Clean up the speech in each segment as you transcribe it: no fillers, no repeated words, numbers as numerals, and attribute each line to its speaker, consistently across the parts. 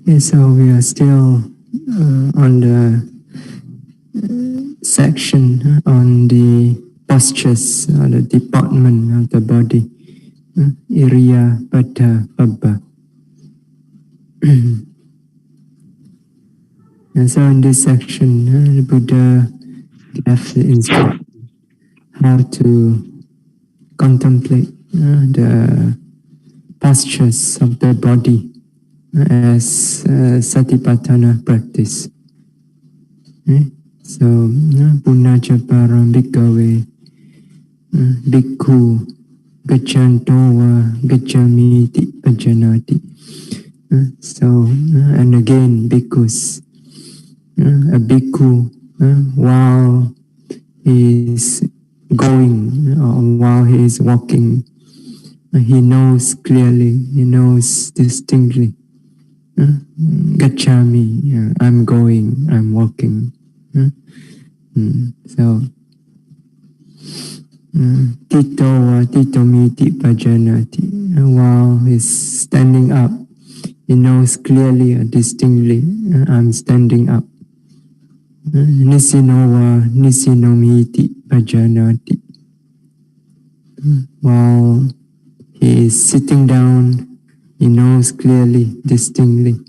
Speaker 1: Okay, so we are still on the section on the postures or the deportment of the body, Iriya Bata Pabba. And so in this section, the Buddha gave the instruction how to contemplate the postures of the body as satipatthana practice. So, Punnaca param bhikkhave bhikkhu gacchantova gacchami ti pajanati. So, and again, bhikkhus. A bhikkhu, while he is going or while he is walking, he knows clearly, he knows distinctly. Gacchami, I'm going, I'm walking. So, tito miti pajanati. While he's standing up, he knows clearly or distinctly, I'm standing up. Nisinova nisinomiti pajanati. While he is sitting down, he knows clearly, distinctly,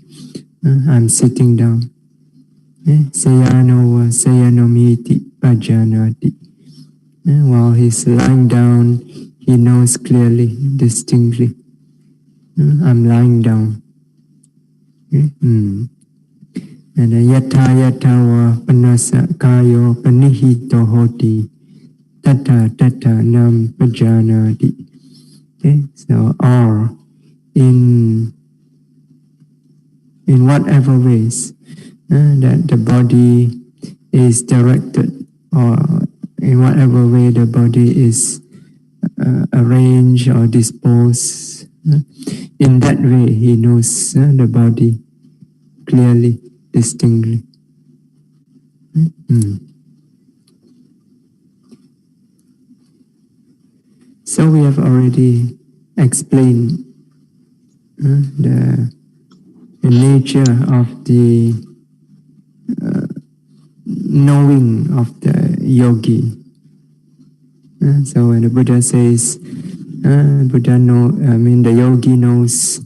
Speaker 1: I'm sitting down. Sayanova sayanomiti pajanati. While he's lying down, he knows clearly, distinctly, I'm lying down. And yatha yathawa panasa kayo panihito hoti tata nam pajanati. Okay, so or in whatever ways that the body is directed, or in whatever way the body is arranged or disposed, in that way he knows the body clearly, distinctly. So we have already explained the nature of the knowing of the yogi. So when the Buddha says, the yogi knows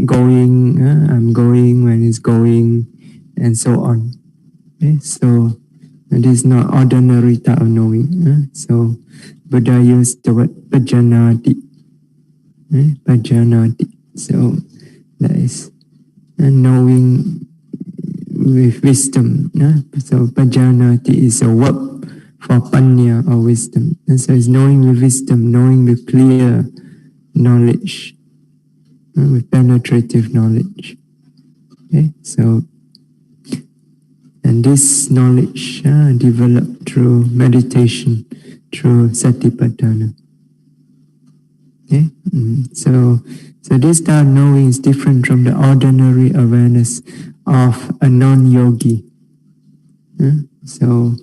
Speaker 1: going, I'm going when he's going, and so on. Okay? So it is not ordinary type of knowing. So Buddha used the word pajanati. Pajanati. So that is knowing with wisdom. So pajanati is a verb for panya or wisdom. And so it's knowing with wisdom, knowing with clear knowledge, with penetrative knowledge. Okay, so and this knowledge developed through meditation, through satipatthana. Okay, so this type of knowing is different from the ordinary awareness of a non-yogi. So,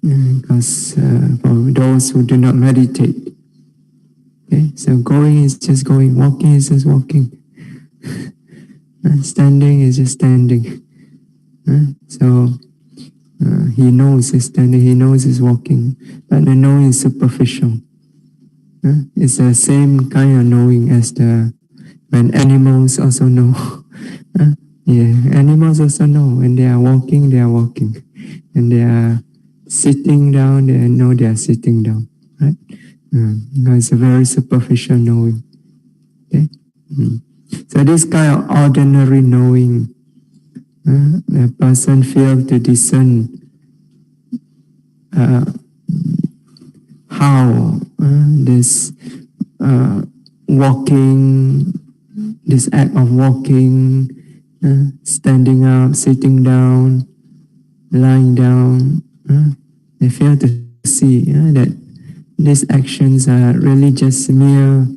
Speaker 1: because for those who do not meditate, okay, so going is just going, walking is just walking, standing is just standing. So he knows he's standing, he knows he's walking, but the knowing is superficial. It's the same kind of knowing as when animals also know. Animals also know when they are walking, they are walking. When they are sitting down, they know they are sitting down. Right? It's a very superficial knowing. Okay? So this kind of ordinary knowing, a person fails to discern how this walking, this act of walking, standing up, sitting down, lying down, they fail to see that these actions are really just mere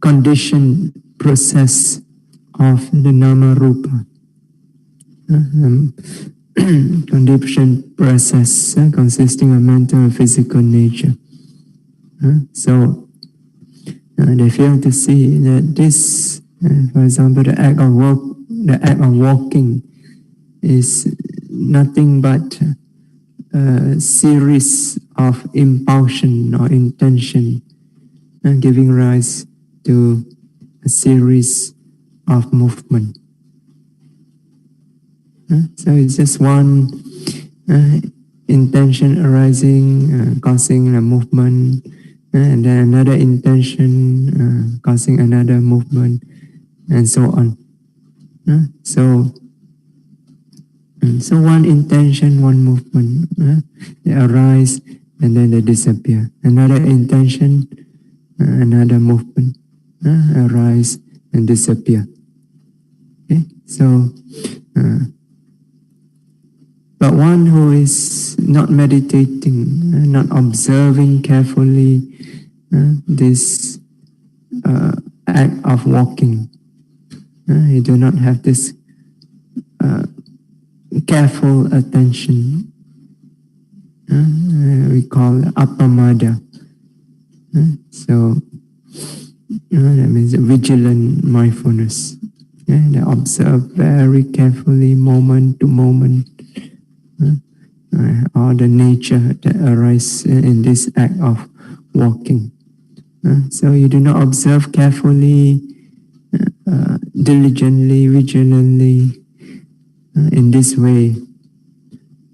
Speaker 1: conditioned process of the nama rupa. Conditioned process consisting of mental and physical nature. So They fail to see that this, for example, the act of walking is nothing but a series of impulsion or intention, giving rise to a series of movement. So it's just one intention arising, causing a movement, and then another intention causing another movement, and so on. So one intention, one movement, they arise and then they disappear. Another intention, another movement, arise and disappear. Okay, so. But one who is not meditating, not observing carefully this act of walking, you do not have this careful attention. We call appamada. So that means vigilant mindfulness. They observe very carefully, moment to moment, all the nature that arises in this act of walking. So you do not observe carefully, diligently, vigilantly. In this way,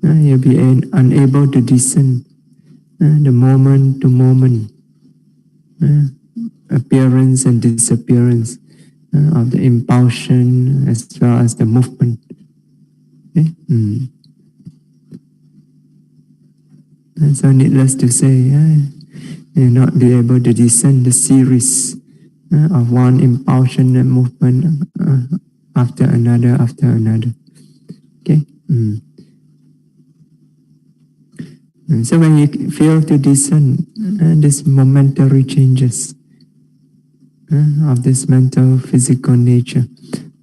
Speaker 1: you'll be unable to discern the moment to moment appearance and disappearance of the impulsion as well as the movement. Okay? And so needless to say, you'll not be able to discern the series of one impulsion and movement after another, after another. Okay? And so when you fail to discern these momentary changes of this mental, physical nature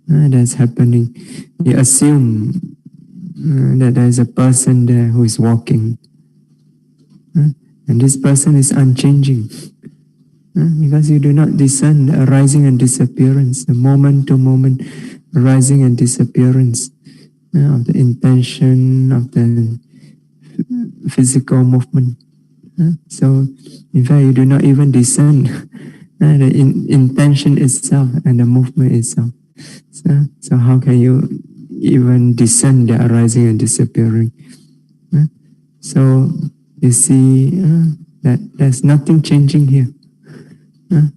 Speaker 1: that's happening, you assume that there is a person there who is walking. And this person is unchanging because you do not discern the arising and disappearance, the moment to moment arising and disappearance of the intention, of the physical movement. So, in fact, you do not even discern the intention itself and the movement itself. So how can you even discern the arising and disappearing? So, you see that there's nothing changing here.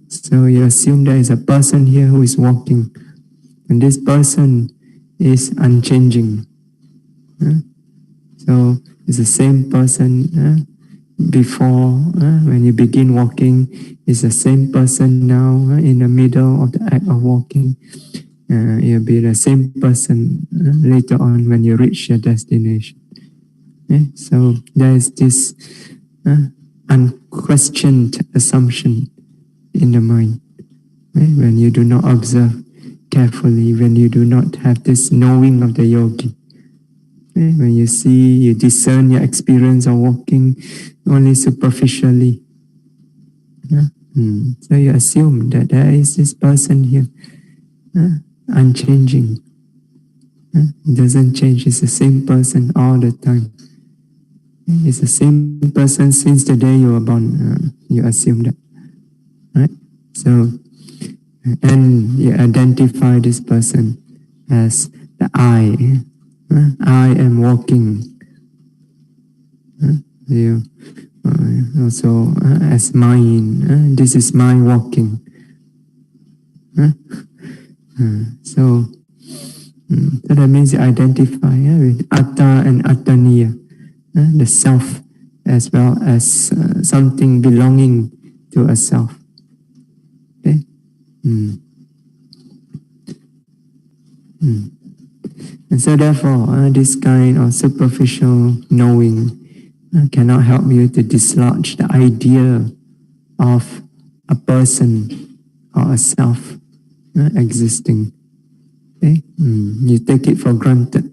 Speaker 1: So you assume there is a person here who is walking, and this person is unchanging. So it's the same person before when you begin walking. It's the same person now in the middle of the act of walking. You'll be the same person later on when you reach your destination. So there is this unquestioned assumption in the mind. When you do not observe carefully, when you do not have this knowing of the yogi, when you see, you discern your experience of walking only superficially. So you assume that there is this person here, unchanging. It doesn't change, it's the same person all the time. It's the same person since the day you were born. You assume that. Right? So, and you identify this person as the I. I am walking. You also as mine. This is my walking. So that means you identify with atta and attaniya, the self, as well as something belonging to a self. Okay? And so therefore, this kind of superficial knowing cannot help you to dislodge the idea of a person or a self existing. Okay? You take it for granted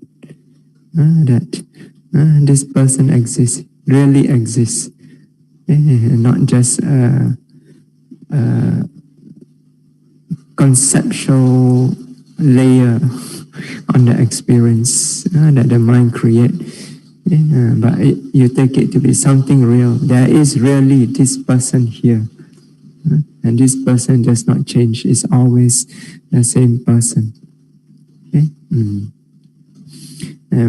Speaker 1: that this person exists, really exists, not just conceptual layer on the experience that the mind creates. But you take it to be something real. There is really this person here. And this person does not change. It's always the same person. Okay? And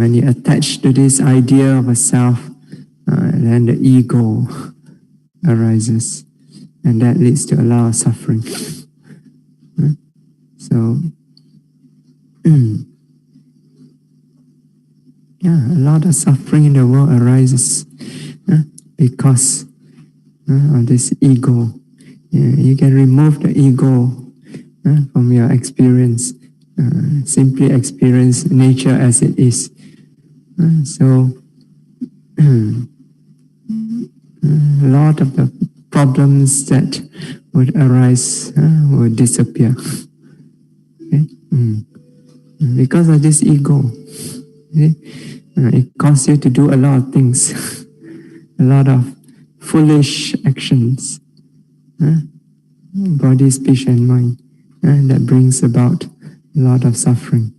Speaker 1: when you attach to this idea of a self, then the ego arises. And that leads to a lot of suffering. So, a lot of suffering in the world arises because of this ego. You can remove the ego from your experience. Simply experience nature as it is. So, a lot of the problems that would arise will disappear. Okay? Because of this ego. Okay? It causes you to do a lot of things, a lot of foolish actions, body, speech, and mind, that brings about a lot of suffering,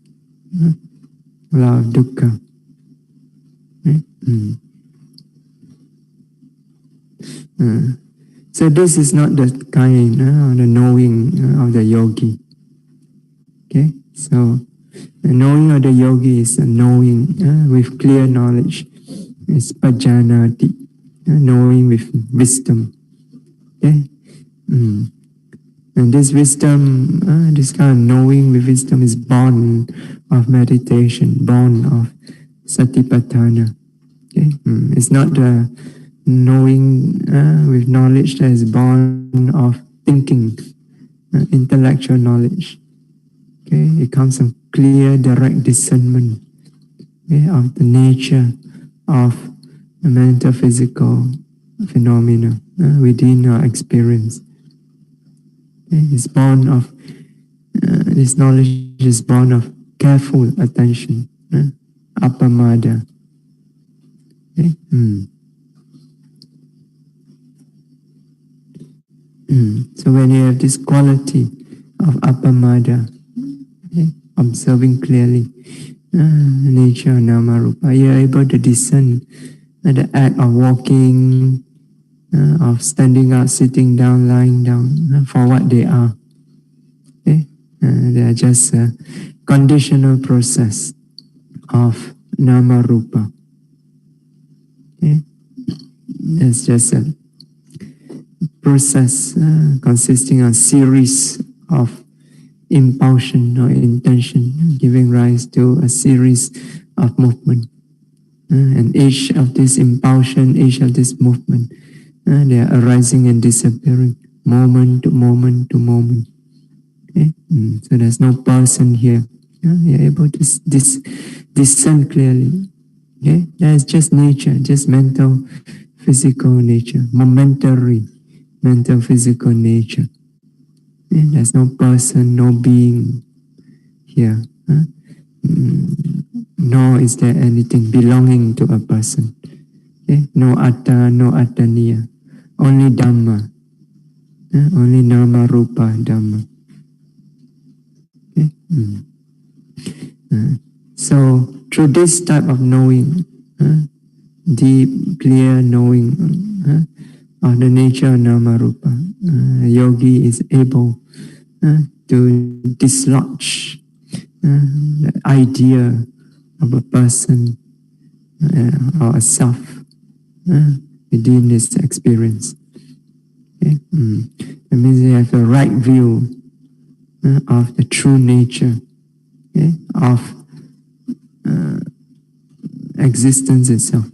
Speaker 1: a lot of dukkha. So this is not the kind of the knowing of the yogi. Okay, so the knowing of the yogi is a knowing with clear knowledge. It's pajanati, knowing with wisdom. Okay, and this wisdom, this kind of knowing with wisdom is born of meditation, born of satipatthana. Okay, it's not the knowing with knowledge that is born of thinking, intellectual knowledge. Okay, it comes from clear, direct discernment of the nature of the mental, physical phenomena within our experience. It's born of this knowledge is born of careful attention, appamada. Okay? So when you have this quality of appamada, observing clearly nature, nama, rupa, you are able to discern the act of walking, of standing up, sitting down, lying down, for what they are. Okay? They are just a conditional process of nama, rupa. Okay? It's just a process consisting of a series of impulsion or intention, giving rise to a series of movement. And each of this impulsion, each of this movement, they are arising and disappearing, moment to moment to moment. Okay? So there's no person here. You're able to discern clearly. Okay? That's just nature, just mental, physical nature, momentary mental, physical nature. Okay? There's no person, no being here. Nor is there anything belonging to a person. Okay? No atta, no attaniya. Only Dhamma. Only nama, rupa, Dhamma. Okay? So through this type of knowing, deep, clear knowing of the nature of nama, rupa, yogi is able to dislodge the idea of a person or a self within this experience. Okay? That means you have the right view of the true nature, okay, of existence itself.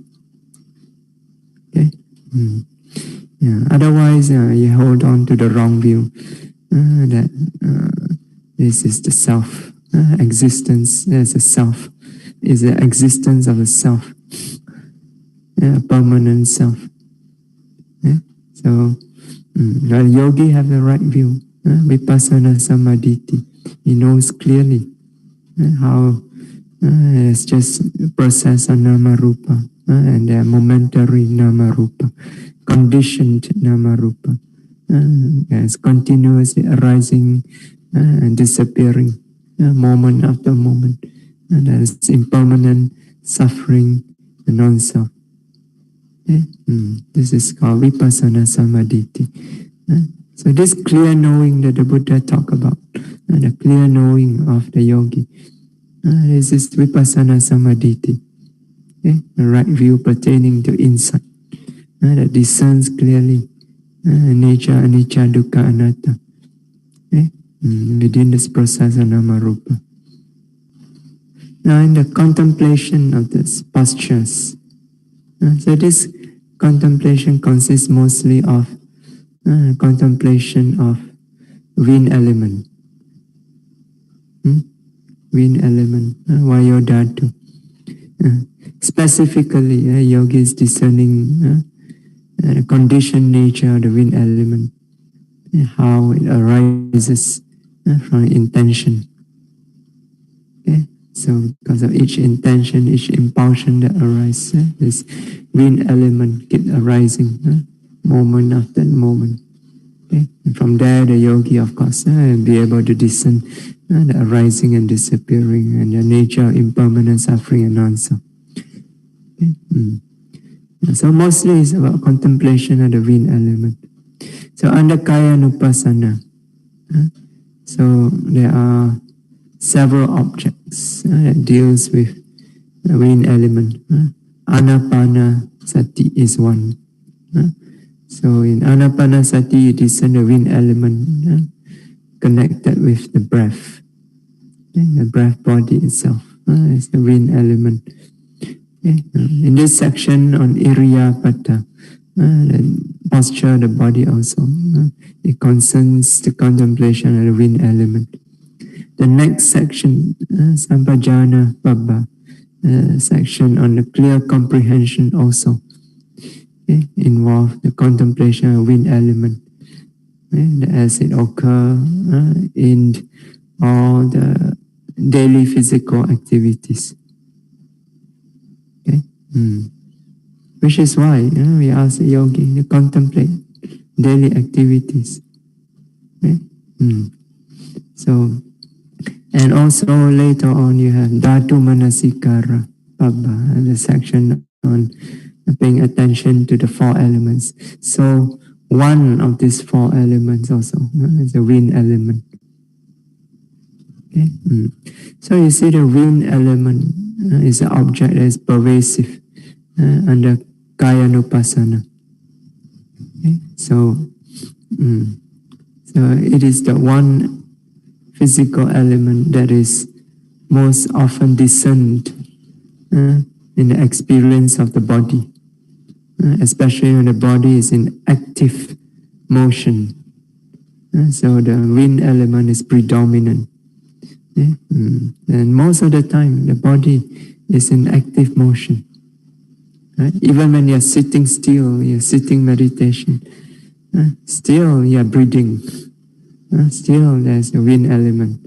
Speaker 1: Okay? Otherwise, you hold on to the wrong view that this is the self. Existence as a self is the existence of a self, a permanent self. So the yogi have the right view, vipassana samadhi. He knows clearly how it's just a process of nama rupa, and they are momentary nama rupa, conditioned nama rupa. It's continuously arising and disappearing moment after moment. And there is impermanent suffering and non-self. This is called vipassana samadhi. So this clear knowing that the Buddha talked about, the clear knowing of the yogi, this is vipassana samadhi, the right view pertaining to insight, that discerns clearly nature, anicca, dukkha, anatta, within this process of nama rupa. Now in the contemplation of these postures, so this contemplation consists mostly of contemplation of wind element. Wind element, Vayodhatu. Specifically, yogi is discerning the conditioned nature of the wind element, how it arises from intention. Okay? So because of each intention, each impulsion that arises, this wind element keeps arising moment after moment. Okay? And from there, the yogi, of course, will be able to discern the arising and disappearing and the nature of impermanent suffering and non-self. Okay? So mostly it's about contemplation of the wind element. So under kaya nupassana, so there are several objects that deals with the wind element. Anapana sati is one. So in anapana sati, you discern the wind element connected with the breath. The breath body itself is the wind element. In this section on Iriyapata, the posture of the body also, it concerns the contemplation of the wind element. The next section, Sampajana Pabba, section on the clear comprehension also involve the contemplation of wind element as it occur in all the daily physical activities. Okay? Which is why we ask the yogi to contemplate daily activities. Okay? So, and also later on you have Dhatu Manasikara Pabba, the section on paying attention to the four elements. So one of these four elements also is the wind element. Okay? So you see the wind element is an object that is pervasive under kaya nupassana. Okay? So it is the one physical element that is most often discerned in the experience of the body, especially when the body is in active motion. So the wind element is predominant. And most of the time, the body is in active motion. Even when you're sitting still, you're sitting meditation, still you're breathing. Still there's a wind element.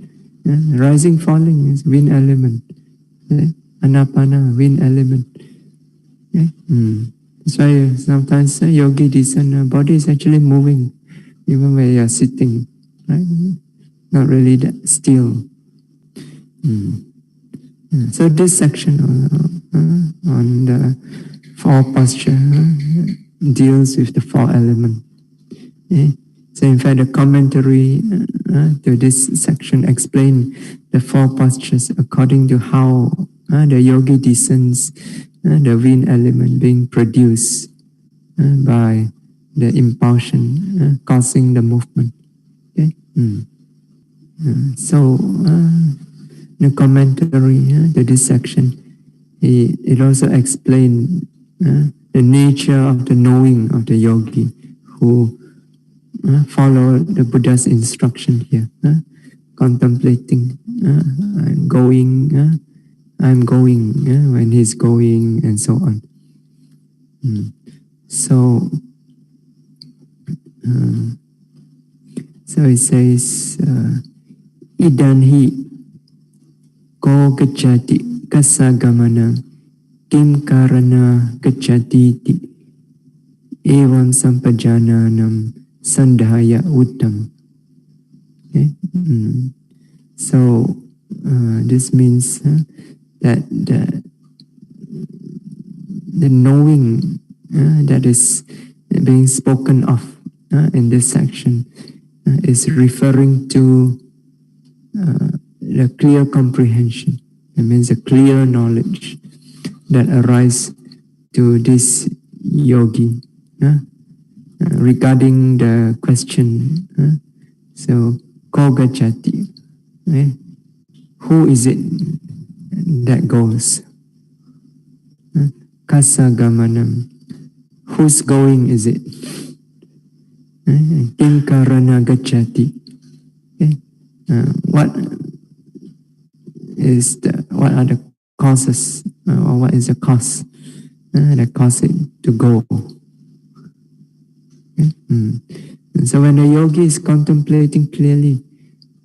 Speaker 1: Rising, falling is wind element. Anapana, wind element. That's why sometimes yogi discern body is actually moving, even when you're sitting, right? Not really that still. So this section on the four posture deals with the four elements. So in fact, the commentary to this section explain the four postures according to how the yogi discerns the wind element being produced by the impulsion causing the movement. Okay? So the commentary to this section, it also explains the nature of the knowing of the yogi who follow the Buddha's instruction here, contemplating, I'm going, when he's going, and so on. So it says, Idanhi ko gacchati kasagamana kim karana gacchati evam sampajananam sandhaya uttam. Okay? So this means that the knowing that is being spoken of in this section is referring to the clear comprehension. It means a clear knowledge that arises to this yogi regarding the question. So, ko gacchati, who is it that goes? Kassa gamanam, whose going is it? Kim karana gacchati, what are the causes, or what is the cause that cause it to go? So when the yogi is contemplating clearly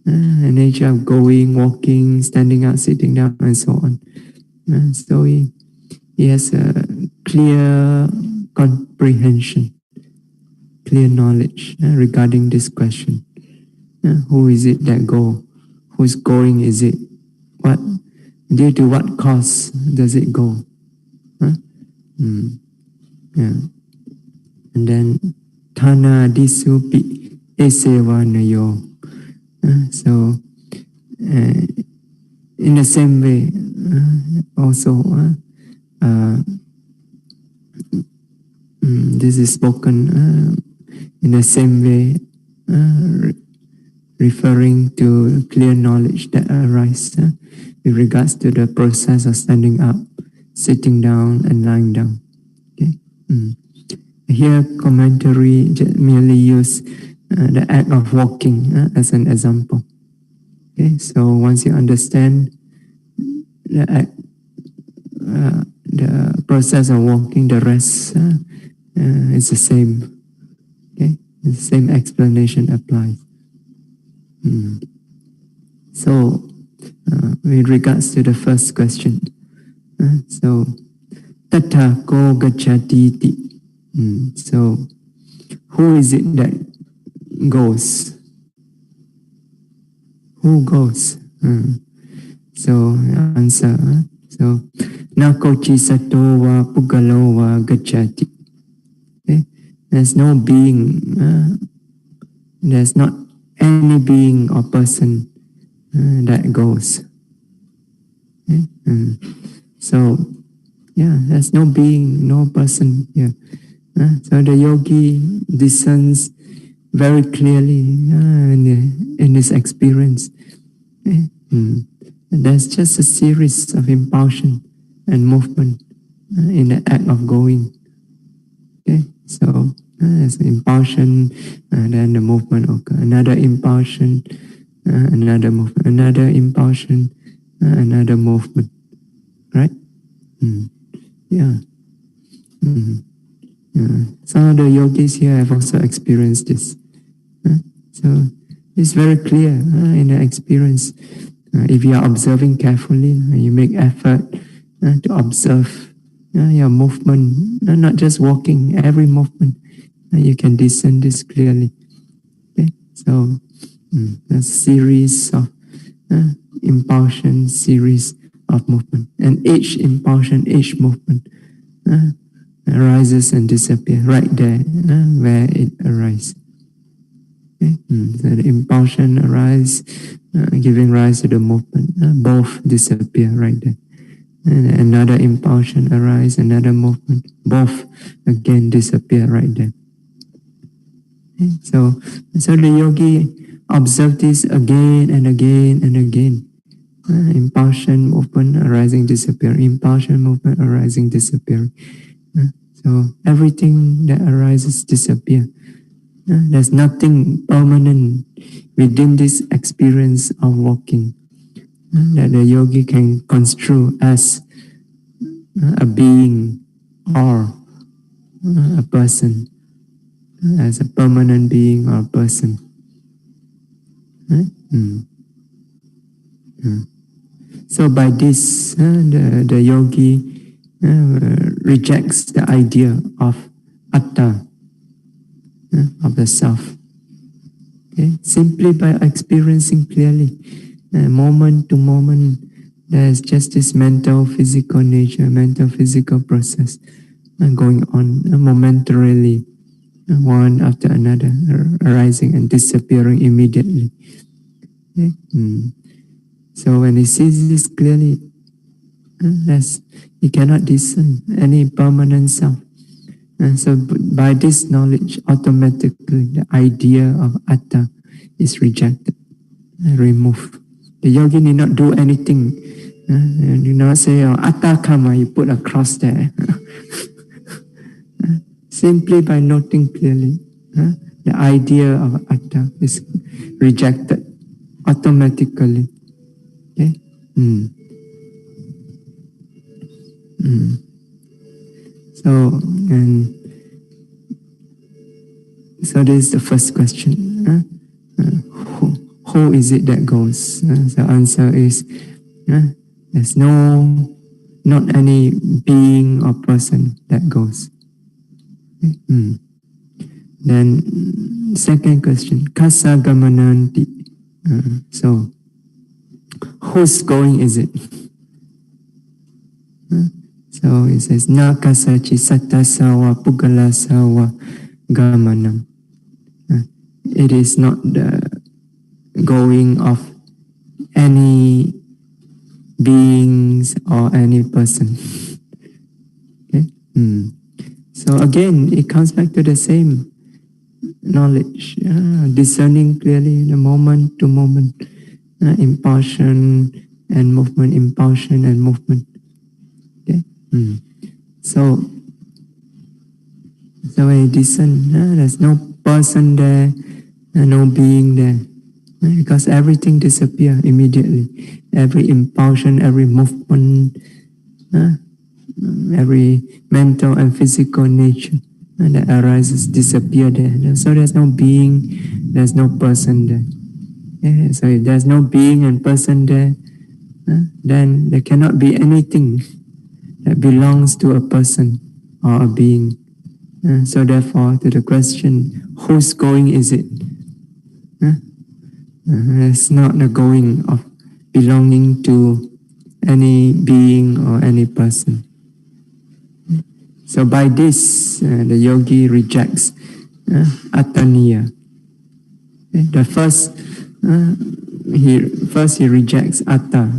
Speaker 1: the nature of going, walking, standing up, sitting down, and so on, so he has a clear comprehension, clear knowledge regarding this question. Who is it that go? Whose going is it? What, due to what cause does it go? And then Thana disupi esewa nayo. So in the same way, also this is spoken in the same way, referring to clear knowledge that arises with regards to the process of standing up, sitting down, and lying down. Okay. Here, commentary merely use the act of walking as an example. Okay, so once you understand the act, the process of walking, the rest is the same. Okay, the same explanation applies. So, with regards to the first question, so Tata ko gacchati ti. So, who is it that goes? Who goes? So, answer. So, nakochi sato wa pugalo wa gacchati. Okay? There's no being, there's not any being or person that goes. Okay? So, yeah, there's no being, no person here. So the yogi discerns very clearly in his experience. There's just a series of impulsion and movement in the act of going. Okay, so there's impulsion, and then the movement occurs. Another impulsion, another movement, another impulsion, another movement. Right? Yeah. Some of the yogis here have also experienced this. So it's very clear in the experience. If you are observing carefully, you make effort to observe your movement, not just walking, every movement, you can discern this clearly. Okay? So a series of impulsion, series of movement, and each impulsion, each movement arises and disappears right there where it arises. Okay? So the impulsion arises, giving rise to the movement. Both disappear right there. And another impulsion arises, another movement. Both again disappear right there. Okay? So the yogi observes this again and again and again. Impulsion, movement, arising, disappearing. Impulsion, movement, arising, disappearing. So everything that arises disappears. There's nothing permanent within this experience of walking that the yogi can construe as a being or a person, as a permanent being or a person. So by this, the yogi rejects the idea of atta, of the self. Okay? Simply by experiencing clearly, moment to moment, there's just this mental, physical nature, mental, physical process going on momentarily, one after another, arising and disappearing immediately. Okay? So when he sees this clearly, he cannot discern any permanent self. So by this knowledge, automatically the idea of atta is rejected, removed. The yogi need not do anything. You do not say, oh, atta kama, you put a cross there. Simply by noting clearly, the idea of atta is rejected automatically. Okay? So this is the first question. Who is it that goes? The answer is there's not any being or person that goes. Okay? Then second question, kasa gamananti. So whose going is it? So it says na kasachi sattasawa pugalasawa gamanam. It is not the going of any beings or any person. Okay? So again, it comes back to the same knowledge, discerning clearly the moment to moment, impulsion and movement, impulsion and movement. Okay? So when you discern, there's no person there, no being there, because everything disappears immediately. Every impulsion, every movement, every mental and physical nature that arises disappear there. So there's no being, there's no person there. Yeah, so if there's no being and person there, then there cannot be anything that belongs to a person or a being. So therefore, to the question, whose going is it? It's not the going of belonging to any being or any person. So by this, the yogi rejects attaniya. The first he rejects atta,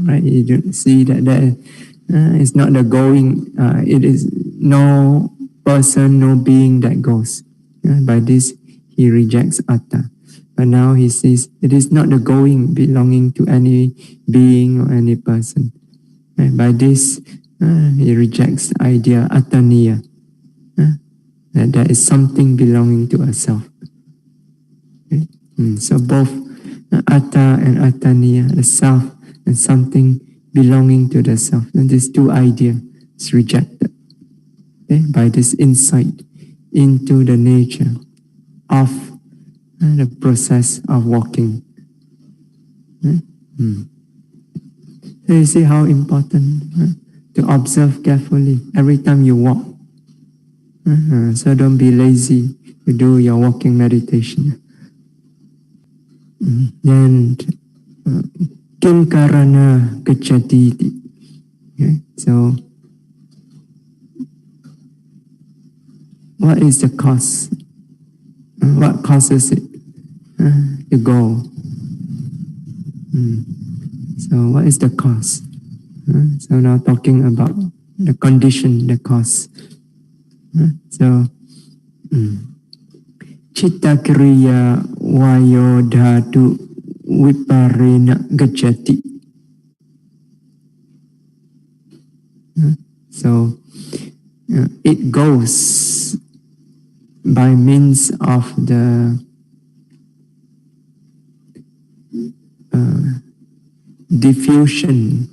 Speaker 1: right? You don't see that there is not the going. It is no person, no being that goes. By this, he rejects atta. But now he says it is not the going belonging to any being or any person. By this, he rejects the idea attaniya, that there is something belonging to a self. Okay? So both atta and attaniya, the self and something belonging to the self, and these two ideas is rejected. Okay? By this insight into the nature of the process of walking. Okay? So you see how important to observe carefully every time you walk. So don't be lazy to do your walking meditation. Then kinkarana gacchati. Okay? So what is the cause? What causes it to go? So what is the cause? So now talking about the condition, the cause. So citta kriya vayo dhatu viparena gacchati. So it goes by means of the diffusion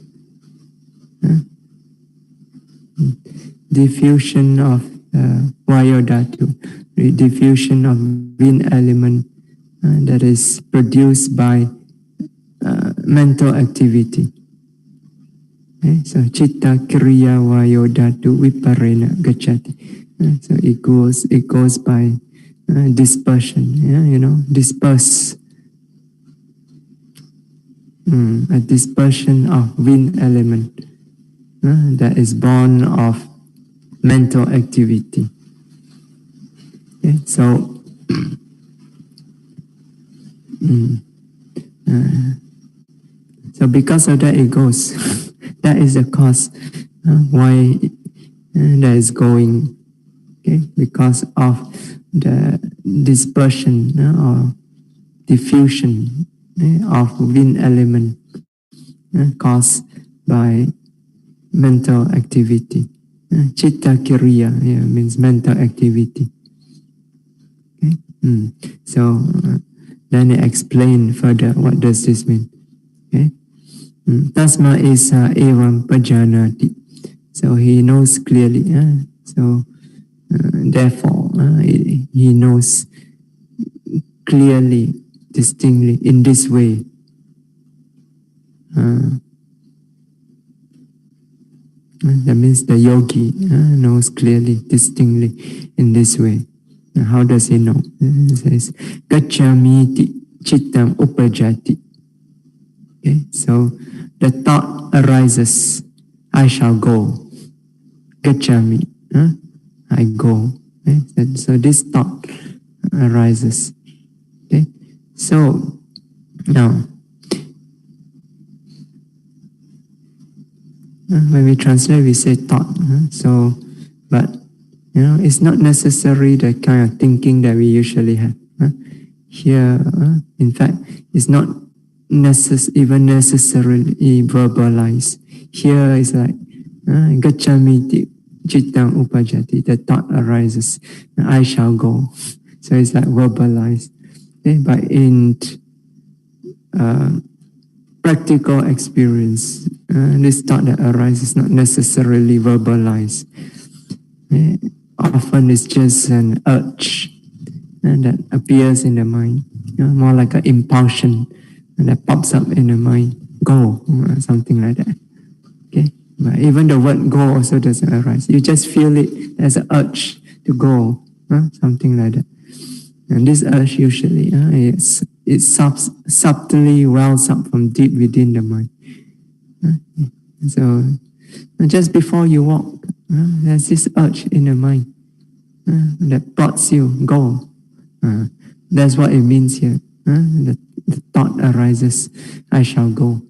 Speaker 1: of vayodhatu, diffusion of wind element that is produced by mental activity. Okay? So citta kriya vayodhatu viparena gacchati. So it goes by dispersion, disperse, a dispersion of wind element that is born of mental activity. Okay, so so because of that it goes. That is the cause why that is going. Okay, because of the dispersion or diffusion of wind element caused by mental activity. Chitta kiriya means mental activity. Okay? So then I explain further what does this mean. Okay? Tasma esa evam pajanati. So he knows clearly. So therefore, he knows clearly, distinctly in this way. That means the yogi knows clearly, distinctly in this way. How does he know? He says, Gachamiti chittam upajati. Okay, so the thought arises, I shall go. Gacchami, I go. Okay? So this thought arises. Okay, so now when we translate, we say thought. So, but it's not necessarily the kind of thinking that we usually have. Here, in fact, it's not even necessarily verbalized. Here is like gacchami chittam upajati. The thought arises, I shall go. So it's like verbalized. Okay? But in practical experience, this thought that arises is not necessarily verbalized. Often it's just an urge that appears in the mind, more like an impulsion that pops up in the mind. Go, something like that. Okay, but even the word go also doesn't arise. You just feel it as an urge to go, something like that. And this urge usually it subtly wells up from deep within the mind. So just before you walk, there's this urge in the mind that prompts you, go. That's what it means here. The thought arises, I shall go.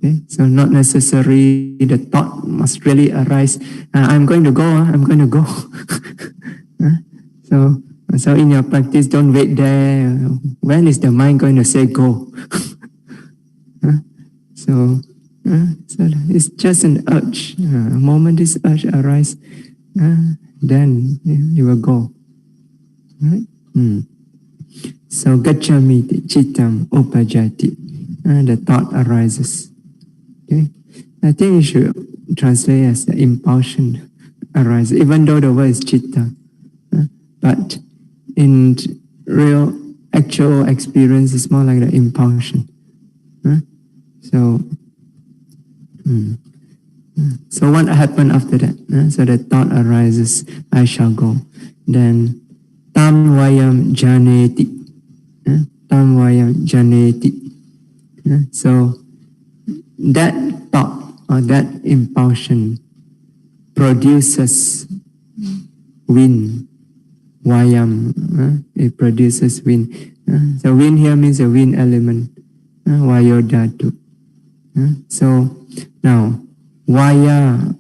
Speaker 1: Okay? So not necessarily the thought must really arise, I'm going to go, I'm going to go. So in your practice, don't wait there. When is the mind going to say go? So it's just an urge. The moment this urge arises, then you will go. Right? So gacchami chittam upajati. The thought arises. Okay? I think you should translate as the impulsion arises, even though the word is chitta. But in real, actual experience, it's more like the impulsion. So what happened after that? So the thought arises, I shall go. Then tam vayam janeti. Tam vayam janeti. So that thought or that impulsion produces wind. Vayam, it produces wind. So wind here means a wind element. Vayodhatu. So now, vaya,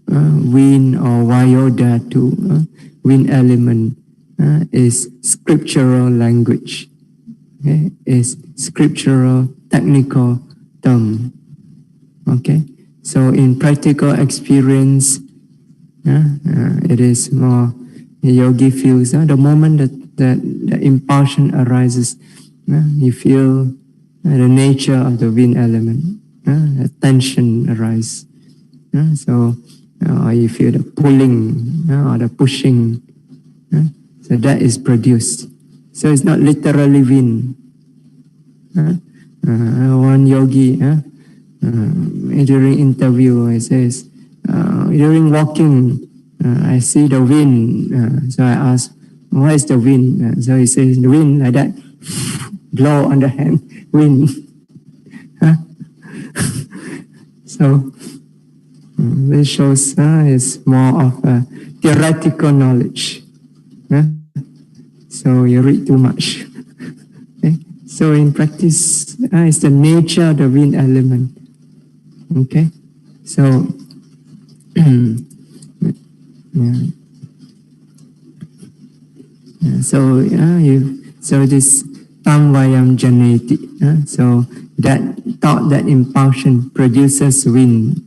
Speaker 1: wind or vayodhatu, wind element, is scriptural language. Okay? Is scriptural technical term. Okay? So in practical experience, it is more, the yogi feels the moment that the impulsion arises, you feel the nature of the wind element, the tension arises. So you feel the pulling or the pushing. So that is produced. So it's not literally wind. One yogi during interview, he says, during walking, I see the wind. So I ask, What is the wind? So he says, the wind like that, blow on the hand, wind. Huh? So this shows it's more of a theoretical knowledge. So you read too much. Okay? So in practice, it's the nature of the wind element. Okay, so yeah. So this tamvayam janeti. So that thought, that impulsion produces wind.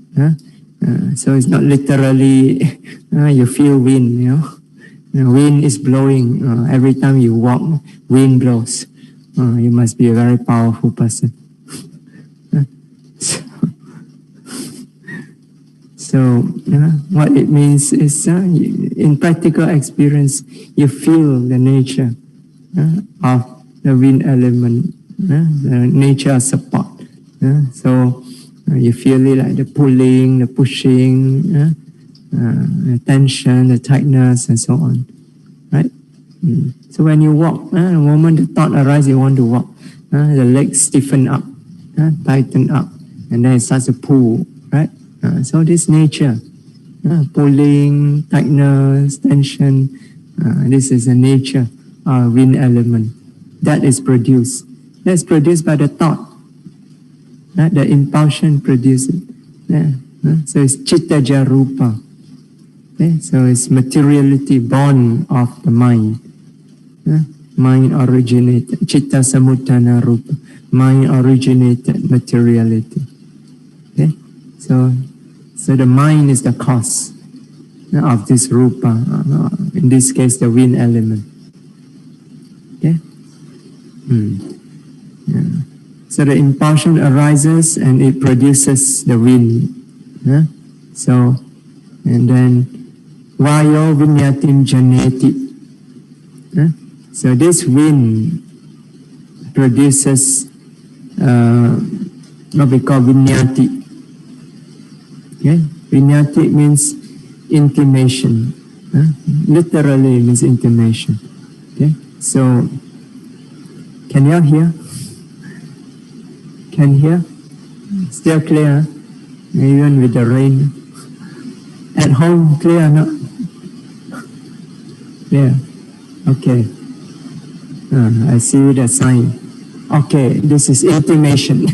Speaker 1: So it's not literally you feel wind. Wind is blowing every time you walk. Wind blows. You must be a very powerful person. So what it means is in practical experience, you feel the nature of the wind element, the nature of support. So you feel it like the pulling, the pushing, the tension, the tightness, and so on. Right? So when you walk, the moment the thought arises, you want to walk, the legs stiffen up, tighten up, and then it starts to pull. Right? So this nature, pulling, tightness, tension, this is the nature of wind element. That is produced. That's produced by the thought. The impulsion produces. So it's chitta jarupa. So it's materiality born of the mind. Mind originated. Chitta samutana rupa. Mind originated materiality. Okay? So the mind is the cause of this rupa, in this case the wind element. Okay? So the impulsion arises and it produces the wind. So, and then vayo vinyatim janeti. So this wind produces what we call vinyati. Okay? Vinyati means intimation. Literally it means intimation. Okay? So, can you hear? Can hear? Still clear? Even with the rain. At home, clear or not? Clear. Okay. I see the sign. Okay, this is intimation.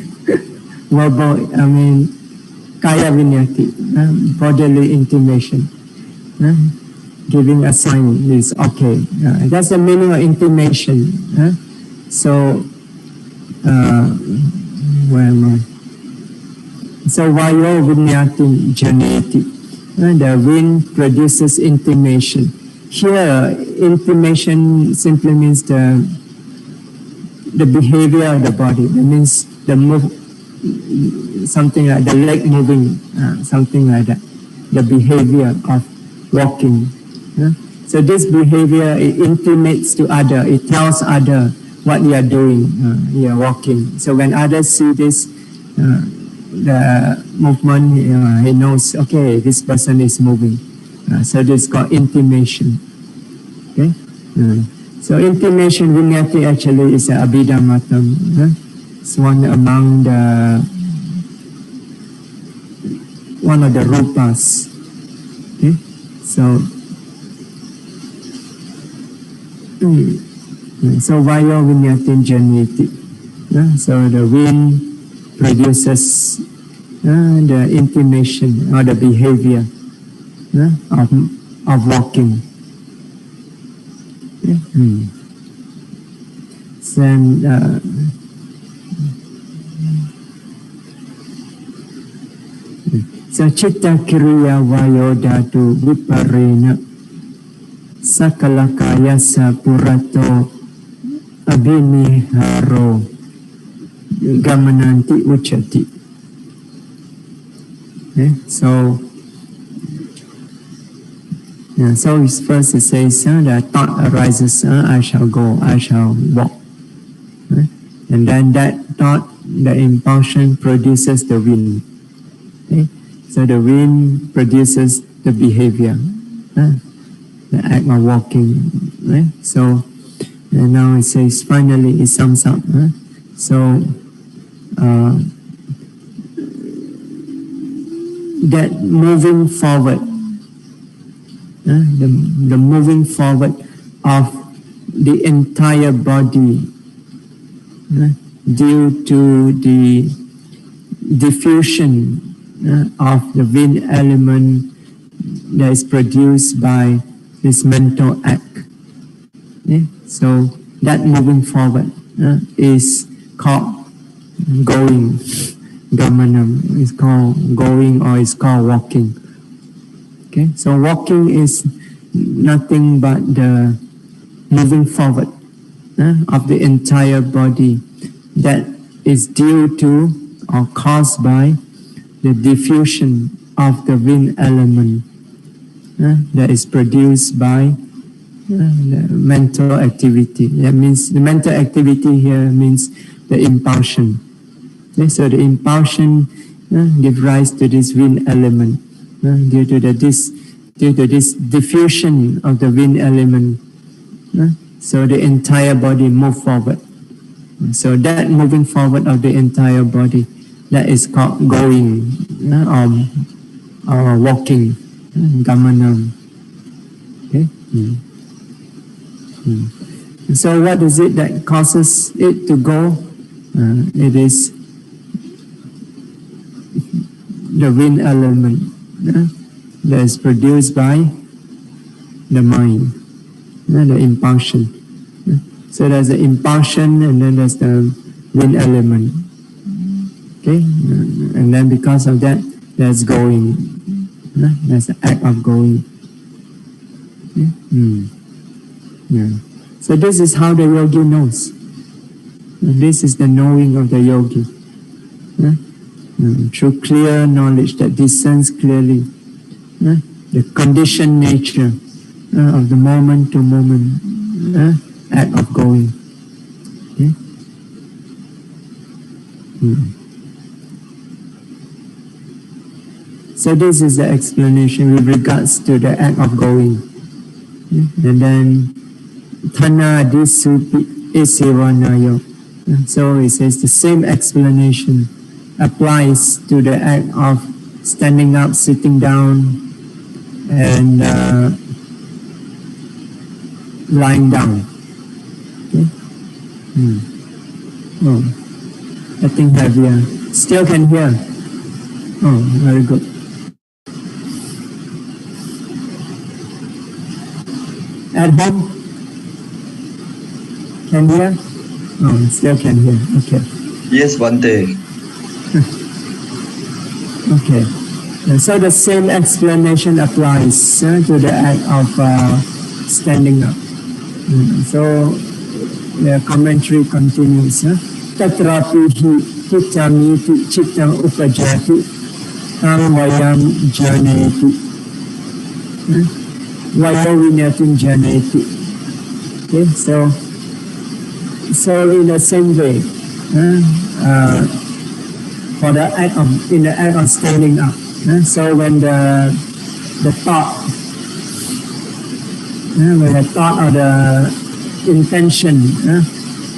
Speaker 1: Verbal, kaya vinyati, bodily intimation. Giving a sign is okay. That's the meaning of intimation. So, where am I? So, vayo vinyatim janeti. The wind produces intimation. Here, intimation simply means the behavior of the body. That means the move, something like the leg moving, something like that. The behavior of walking. So this behavior, it intimates to other. It tells other what you are doing. You are walking. So when others see this, the movement, he knows, okay, this person is moving. So this is called intimation. Okay? So intimation, vinyati actually is a abhidhammatam. It's one among one of the rupas. Okay? So vayo vinyatim janeti. So the wind produces the intimation or the behavior of walking. So chitta kriya vayo dhatu viparena sakalakaya purato abhiniharo gamananti uchati. So first it says the thought arises, I shall go, I shall walk. And then that thought, the impulsion produces the wind. So the wind produces the behavior. the act of walking. Right? So and now it says, finally it sums up. So that moving forward, the moving forward of the entire body due to the diffusion of the wind element that is produced by this mental act. So that moving forward is called going. Gamanam is called going, or is called walking. Okay, so walking is nothing but the moving forward of the entire body that is due to or caused by the diffusion of the wind element that is produced by the mental activity. That means the mental activity here means the impulsion. Okay, so the impulsion gives rise to this wind element due to this diffusion of the wind element. So the entire body move forward. So that moving forward of the entire body, that is called going or walking, gamanam. Okay. So what is it that causes it to go? It is the wind element that is produced by the mind, the impulsion. So there's the impulsion, and then there's the wind element. Okay, and then because of that, there's going. There's the act of going. Yeah. So this is how the yogi knows. This is the knowing of the yogi. Through clear knowledge that discerns clearly the conditioned nature of the moment to moment act of going. Okay? So this is the explanation with regards to the act of going. And then Thana Disupi Isivanayo. So it says the same explanation applies to the act of standing up, sitting down, and lying down. Okay? Oh, I think heavier. Still can hear. Oh, very good. At home? Can hear? Oh, still can hear. Okay.
Speaker 2: Yes, Bhante.
Speaker 1: Okay. And so the same explanation applies to the act of standing up. So the commentary continues. Tatrapi hi hittamiti chittam upajati tam vayam janeti. Vayavinyatim janeti. Okay, so in the same way, for the act of, in the act of standing up, so when the thought, when the thought or the intention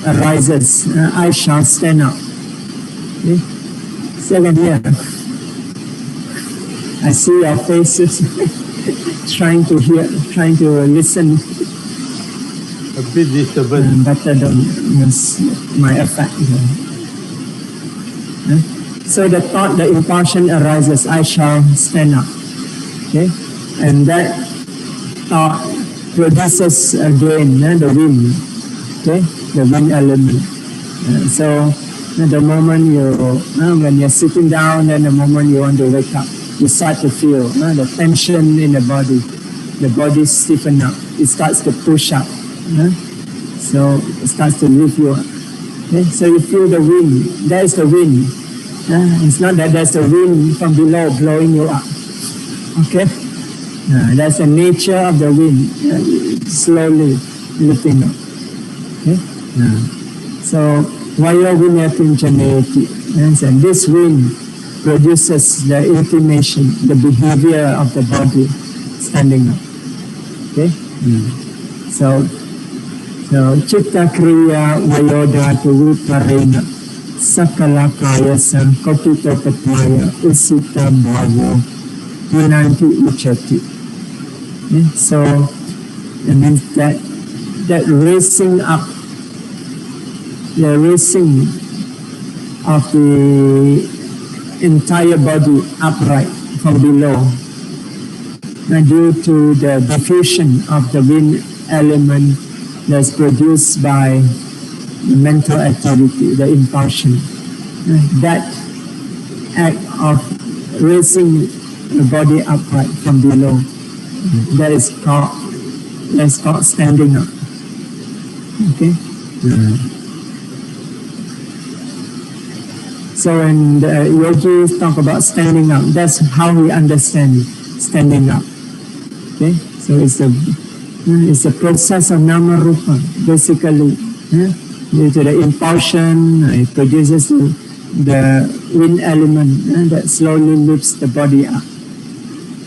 Speaker 1: arises, I shall stand up. Okay? Second here, I see your faces trying to hear, trying to listen.
Speaker 3: A bit disturbance.
Speaker 1: Better than my effect. So the thought, the impulsion arises, I shall stand up. Okay? And that thought produces again the wind. Okay? The wind element. So the moment you, when you're sitting down, then the moment you want to wake up, you start to feel the tension in the body. The body stiffens up. It starts to push up. So it starts to lift you up. Okay? So you feel the wind. There is the wind. It's not that there's a wind from below blowing you up. Okay? That's the nature of the wind, slowly lifting up. Okay? So, Vaya Vinyatim Janeti. And this wind produces the intimation, the behavior of the body standing up. Okay. So Chitta Kriya Vayodhatu Viparena Sakala Kaya Sankotito Patmaya Usita Bhavo Punanti Uchati. So it means that raising up, the raising of the entire body upright from below, due to the diffusion of the wind element that's produced by the mental activity, the impulsion. That act of raising the body upright from below, that's called standing up. Okay. So when the yogis talk about standing up, that's how we understand standing up. Okay. So it's a process of nama rupa, basically. Due to the impulsion, it produces the wind element that slowly lifts the body up.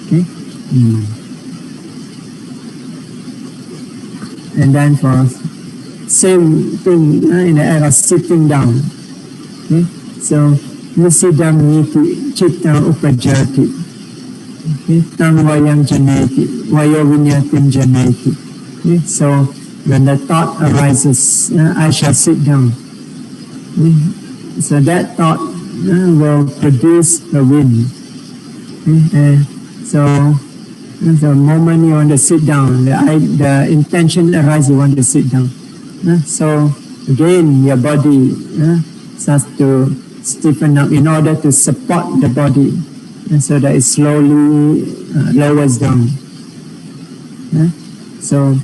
Speaker 1: Okay. And then for same thing in the act of sitting down. Okay. So nisidam niti citta upajati. Okay. Tang vayam janeti, vayo vinyatim janeti. Okay. So when the thought arises, I shall sit down. Okay. So that thought will produce the wind. Okay. So the moment you want to sit down, the intention arises, you want to sit down. So again, your body starts to stiffen up in order to support the body, so that it slowly lowers down. So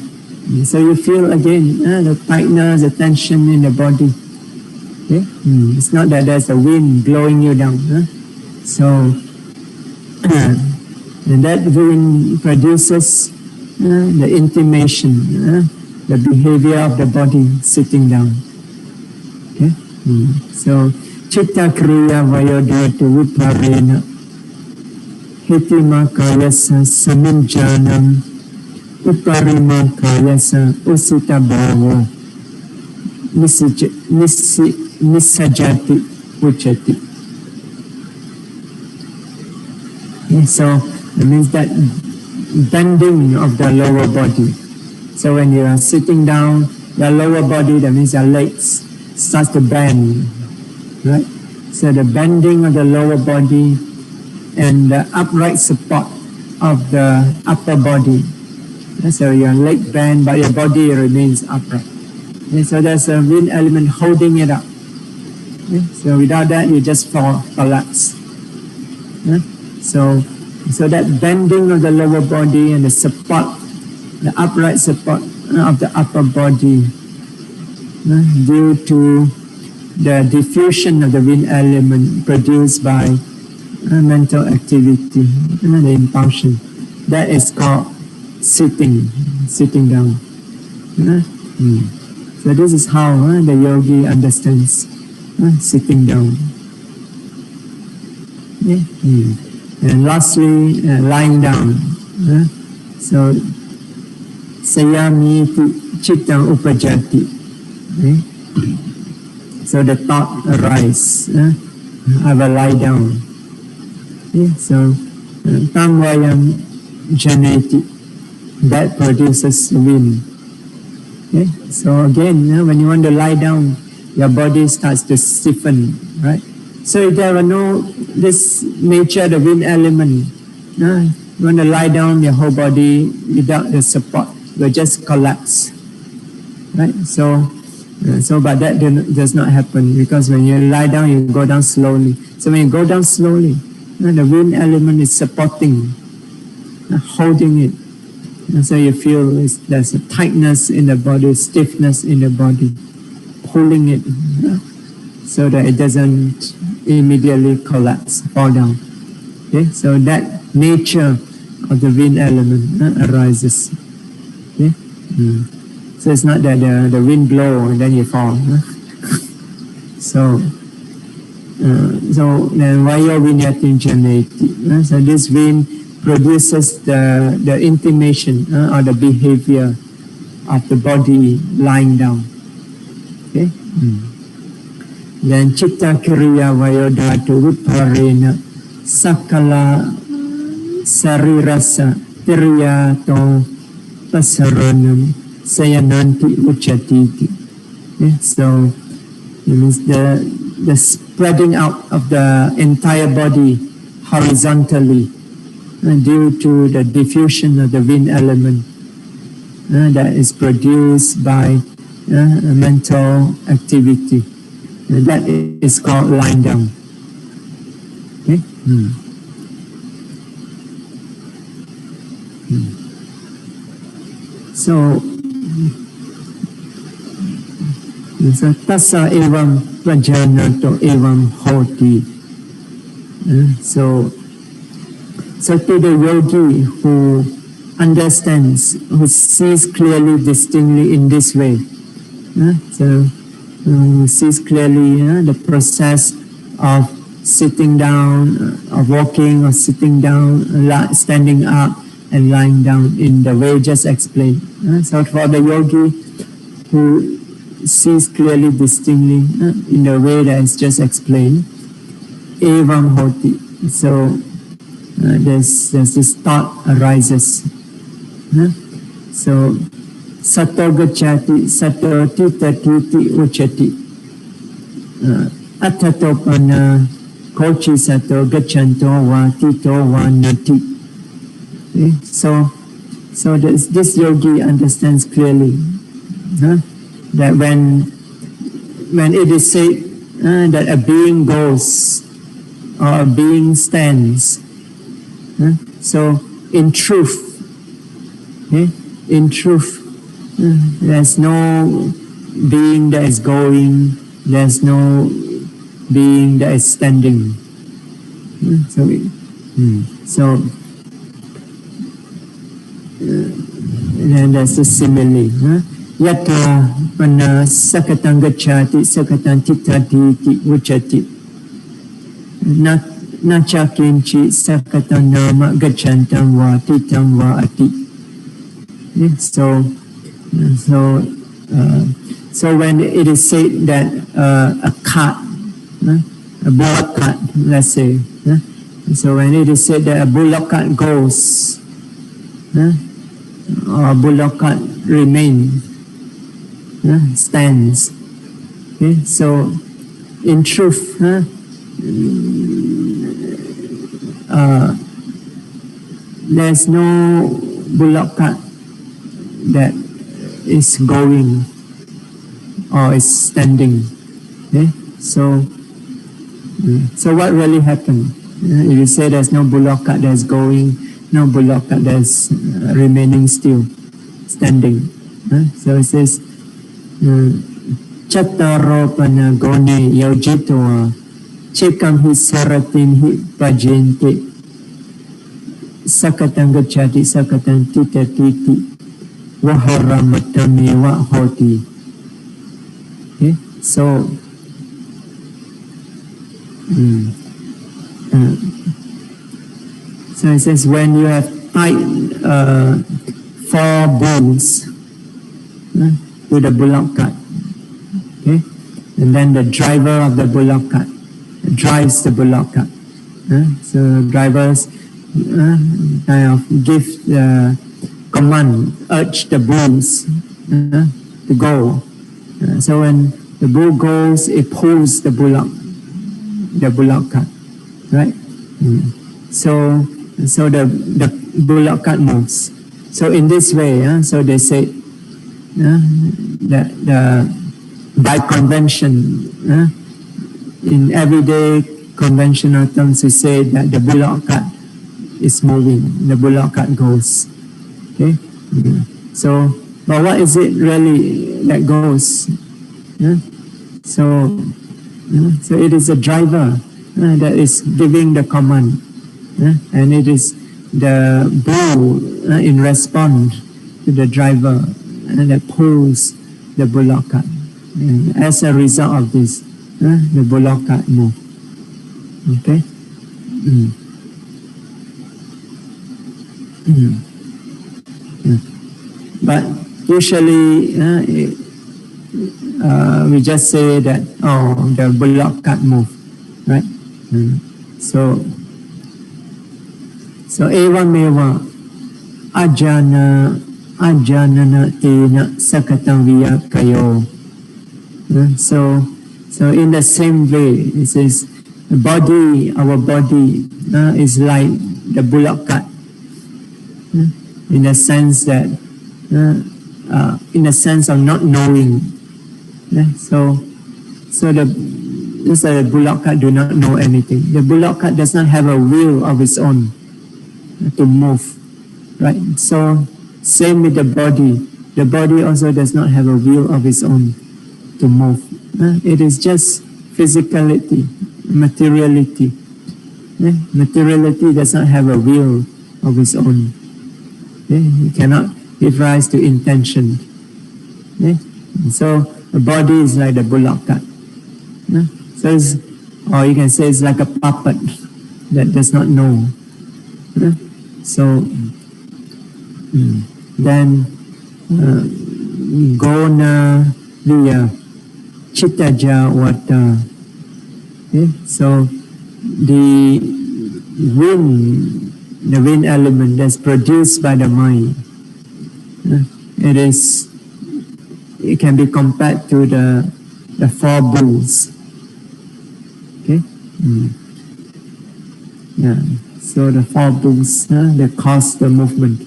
Speaker 1: you feel again the tightness, the tension in the body. Okay? It's not that there's a wind blowing you down. So and that wind produces the intimation, the behavior of the body sitting down. Okay? So Chitta Kriya Vayodhatu Viparena Hitima Kayasa Samimjanam Uparima Kayasa Usita Bhavo Nisajati Uchati. Okay, so it means that bending of the lower body. So when you are sitting down, the lower body, that means your legs, starts to bend, right? So the bending of the lower body and the upright support of the upper body. So your leg bend, but your body remains upright. Okay, so there's a wind element holding it up. Okay, so without that, you just collapse. Okay? So that bending of the lower body and the support, the upright support of the upper body, due to the diffusion of the wind element produced by mental activity, the impulsion, that is called sitting down. So this is how the yogi understands sitting down. Okay? And lastly, lying down. So sayamiti cittang upajati. Okay? So the thought arises, I will lie down. Okay? So tam vayam janeti, that produces wind. Okay? So again, when you want to lie down, your body starts to stiffen, right? So if there are no, this nature, the wind element, you want to lie down, your whole body without the support will just collapse, right? So but that does not happen, because when you lie down, you go down slowly. So when you go down slowly, the wind element is supporting, holding it. And so you feel there's a tightness in the body, stiffness in the body, pulling it, so that it doesn't immediately collapse, fall down. Okay, so that nature of the wind element arises. Okay? So it's not that the wind blow and then you fall. So then vayo vinyatim janeti. So this wind produces the intimation or the behavior of the body lying down. Okay? Then Chitta Kriya Vayodhatu Viparena Sakala Sarirasa Tiriyato Pasaranam Sayananti Uchatiti. Okay? So it means the spreading out of the entire body horizontally due to the diffusion of the wind element that is produced by mental activity. That is called lying down. Okay? So tassa evam prajanato evam hoti. So to the yogi who understands, who sees clearly, distinctly in this way, who sees clearly the process of sitting down, of walking, or sitting down, standing up, and lying down in the way just explained. So for the yogi who sees clearly, distinctly in the way that is just explained, evam hoti. So there's this thought arises. So sato gacchati, sato titatiti uchati. Atatopana kochi sato gacchanto va tito va nati. Okay? So this yogi understands clearly that when it is said that a being goes or a being stands, so in truth, there's no being that is going, there's no being that is standing. And there's a simile. Yata pana sakatang gacchati sakatang titati uchati. Nacha kinchi sakatang nama gacchantam va titam va ati. So when it is said that a cart, a bullock cart, let's say, so when it is said that a bullock cart goes, or a bullock cart remains, stands. Okay? So in truth, there's no bullock cart that is going or is standing. Okay? So what really happened? If you say there's no bullock cart that's going, no bullock cart that's remaining still, standing. So it says, Chattaro panagone yaujitoa chekam hi saratin hi pajente sakatang gacchati sakatang titatiti Vaharamatame hoti. Okay? So it says when you have tied 4 bulls to the bullock cart, okay, and then the driver of the bullock cart drives the bullock cart. So drivers kind of give the command, urge the bulls to go. So when the bull goes, it pulls the bullock cart, right? So the bullock cart moves. So in this way, so they say that by convention, in everyday conventional terms, we say that the bullock cart is moving, the bullock cart goes. Okay? So, but what is it really that goes? So it is a driver that is giving the command, and it is the bull in response to the driver that pulls the bullock cart. And as a result of this, the bullock cart moves. Okay? But usually we just say that, oh, the bullock cart move, right? So evam meva ajanana tena sakatam viya kayo. So in the same way, it says our body is like the bullock cart, in the sense that in the sense of not knowing. So the bullock cart do not know anything. The bullock cart does not have a will of its own to move, right? So same with the body. The body also does not have a will of its own to move. It is just physicality, materiality. Materiality does not have a will of its own. It cannot give rise to intention. So the body is like the bullock cart. So or you can say it's like a puppet that does not know. So then gona via chittaja vata. So the wind element that's produced by the mind, it can be compared to the four bulls. Okay. Yeah. So the four bulls that cause the movement.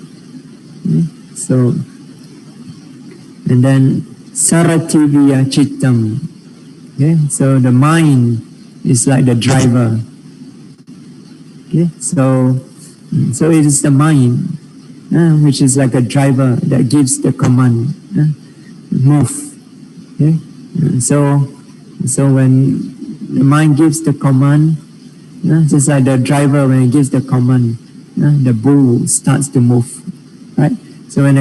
Speaker 1: So, and then sarativiya chittam. Okay. So the mind is like the driver. Okay. So it is the mind which is like a driver that gives the command. Move. Okay. So when the mind gives the command, just like the driver, when he gives the command, the bull starts to move, right? So when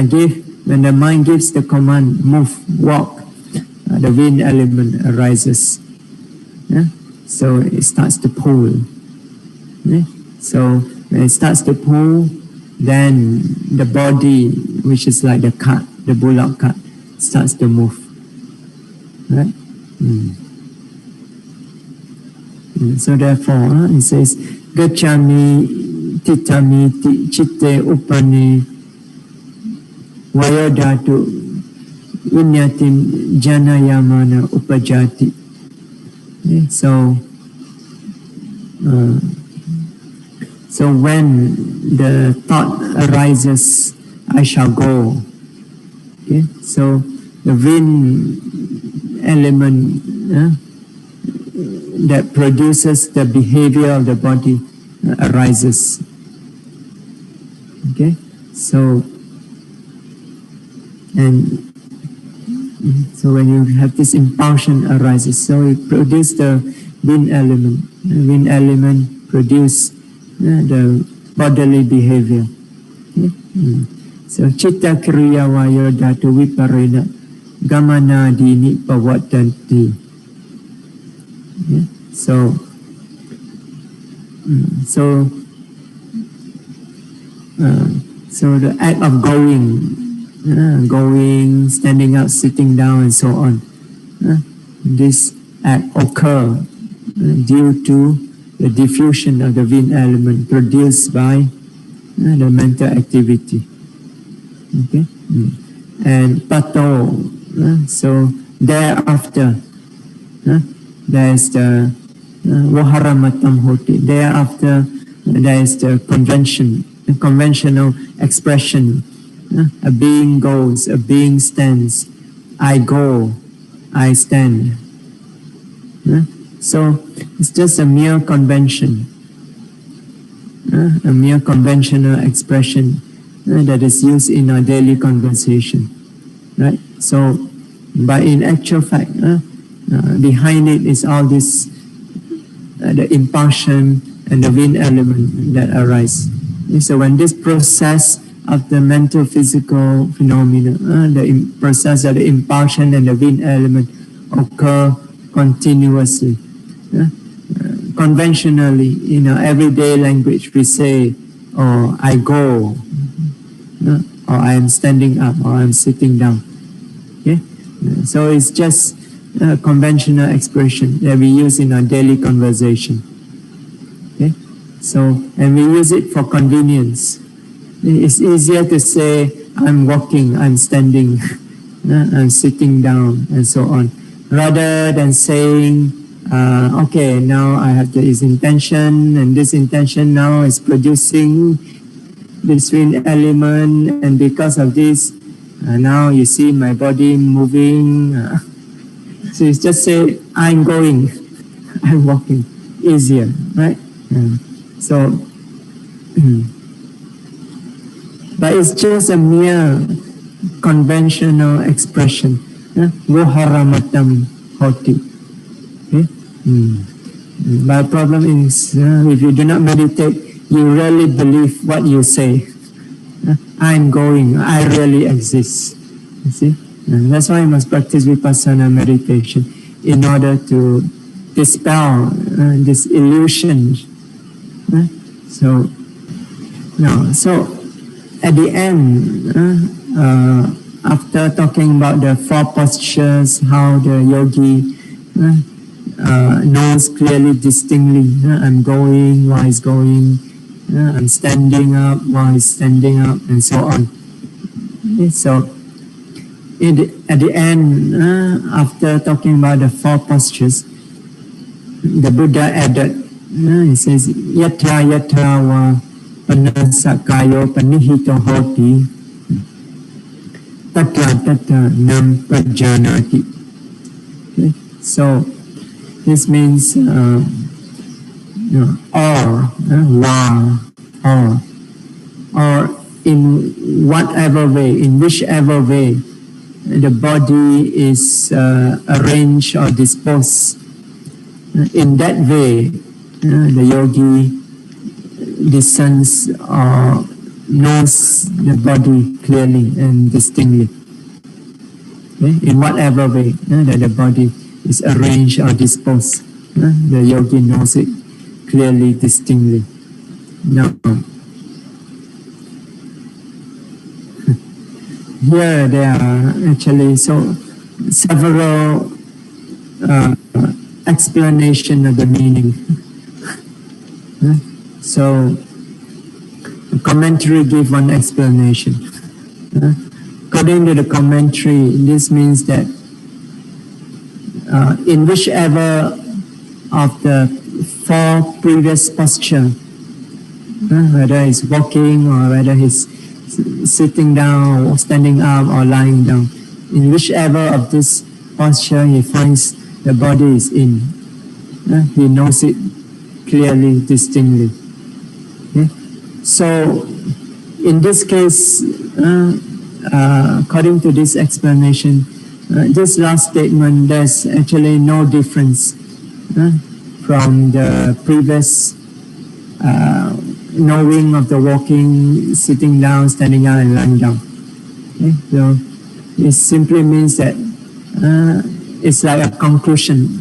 Speaker 1: the mind gives the command, move, walk, the wind element arises. So it starts to pull. So when it starts to pull, then the body, which is like the cart, the bullock cart, starts to move, right? So therefore, it says, Gacchami titami chitte upani vayodhatu vinyatim janayamana upajati. So when the thought arises, I shall go. Okay? So the wind element that produces the behavior of the body arises. Okay, so when you have this impulsion arises, so it produces the wind element. The wind element produces the bodily behavior. Okay? So chitta kriya vayodhatu viparena gamana dini pavatanti. So the act of going, standing up, sitting down, and so on. This act occur due to the diffusion of the wind element produced by the mental activity. Okay, and pato. So thereafter, there is the Vaharamatam hoti. Thereafter, there is the conventional expression. A being goes, a being stands. I go, I stand. So it's just a mere convention, a mere conventional expression that is used in our daily conversation, right? So, but in actual fact, behind it is all this, the impulsion and the wind element that arise. So when this process of the mental physical phenomena, the process of the impulsion and the wind element occur continuously. Conventionally, in our everyday language, we say, "Oh, I go," or I am standing up, or I am sitting down. Okay? So it's just a conventional expression that we use in our daily conversation. Okay? So, and we use it for convenience. It's easier to say, I'm walking, I'm standing, I'm sitting down, and so on, rather than saying, okay, now I have this intention, and this intention now is producing this twin element, and because of this, now you see my body moving. So it's just say, I'm going, I'm walking, easier, right? So, but it's just a mere conventional expression. Voharamatam hoti. Okay? But the problem is, if you do not meditate, you really believe what you say. I'm going, I really exist. You see? And that's why you must practice vipassana meditation in order to dispel this illusion. So at the end, after talking about the four postures, how the yogi knows clearly, distinctly, I'm going while he's going, I'm standing up while he's standing up, and so on. Okay, so at the end, after talking about the four postures, the Buddha added, he says, yatha yatha wa panasakayo panihito hoti tatra tatra nam pajanati. Okay? So this means or in whatever way, in whichever way the body is arranged or disposed, in that way the yogi discerns or knows the body clearly and distinctly. Okay? In whatever way that the body is arranged or disposed, the yogi knows it clearly, distinctly. Now, here there are actually several explanation of the meaning. So, the commentary give one explanation. According to the commentary, this means that in whichever of the four previous posture, whether he's walking or whether he's sitting down or standing up or lying down, in whichever of this posture he finds the body is in, he knows it clearly, distinctly. Okay? So in this case, according to this explanation, this last statement, there's actually no difference from the previous knowing of the walking, sitting down, standing up, and lying down. Okay? So it simply means that it's like a conclusion.